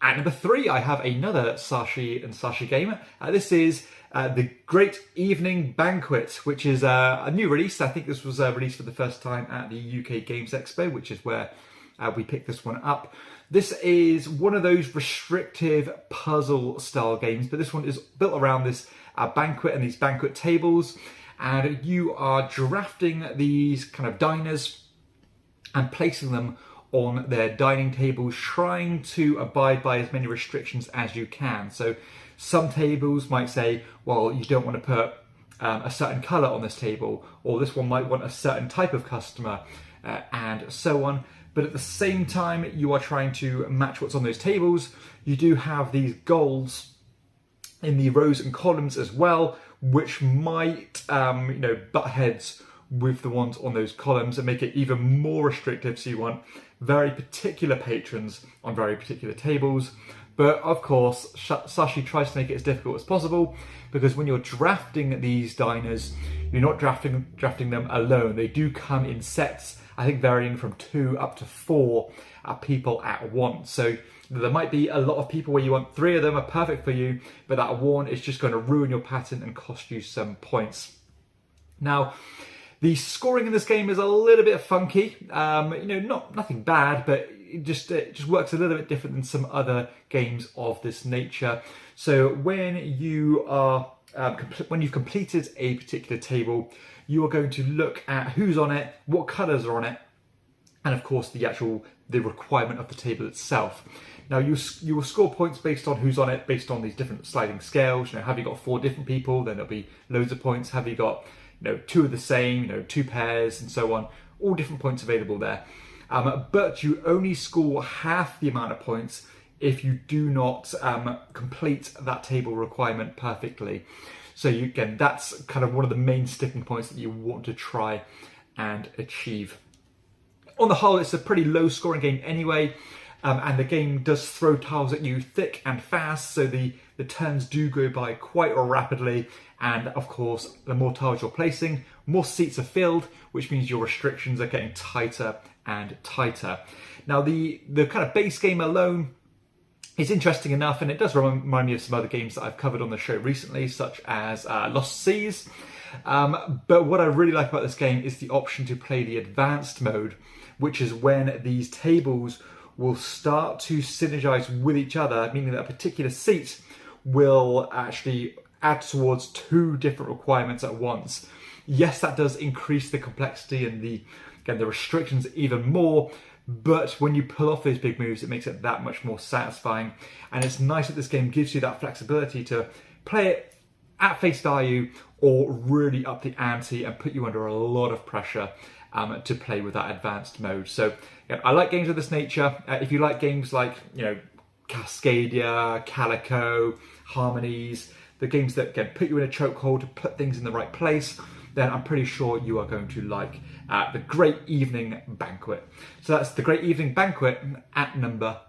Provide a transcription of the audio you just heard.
At number 3, I have another Sashi and Sashi game. This is The Great Evening Banquet, which is a new release. I think this was released for the first time at the UK Games Expo, which is where we picked this one up. This is one of those restrictive puzzle style games, but this one is built around this banquet and these banquet tables. And you are drafting these kind of diners and placing them on their dining tables, trying to abide by as many restrictions as you can. So some tables might say, well, you don't want to put a certain colour on this table, or this one might want a certain type of customer, and so on. But at the same time, you are trying to match what's on those tables. You do have these goals in the rows and columns as well, which might butt heads with the ones on those columns and make it even more restrictive. So you want very particular patrons on very particular tables. But of course, Sashi tries to make it as difficult as possible, because when you're drafting these diners, you're not drafting them alone. They do come in sets, I think varying from 2 up to 4 people at once. So there might be a lot of people where you want 3 of them are perfect for you, but that one is just going to ruin your pattern and cost you some points. Now, the scoring in this game is a little bit funky. Nothing bad, but it just works a little bit different than some other games of this nature. So when you are when you've completed a particular table, you are going to look at who's on it, what colours are on it, and of course the requirement of the table itself. Now you will score points based on who's on it, based on these different sliding scales. Have you got 4 different people? Then there'll be loads of points. Have you got 2 of the same? 2 pairs, and so on. All different points available there. But you only score half the amount of points if you do not complete that table requirement perfectly. So again, that's kind of one of the main sticking points that you want to try and achieve. On the whole, it's a pretty low scoring game anyway, and the game does throw tiles at you thick and fast, so the turns do go by quite rapidly. And of course, the more tiles you're placing, more seats are filled, which means your restrictions are getting tighter and tighter. Now, the kind of base game alone is interesting enough, and it does remind me of some other games that I've covered on the show recently, such as Lost Seas. But what I really like about this game is the option to play the advanced mode, which is when these tables will start to synergize with each other, meaning that a particular seat will actually add towards 2 different requirements at once. Yes, that does increase the complexity and the restrictions even more, but when you pull off those big moves, it makes it that much more satisfying. And it's nice that this game gives you that flexibility to play it at face value or really up the ante and put you under a lot of pressure to play with that advanced mode. So I like games of this nature. If you like games like Cascadia, Calico, Harmonies, the games that can put you in a chokehold to put things in the right place, then I'm pretty sure you are going to like The Great Evening Banquet. So that's The Great Evening Banquet at number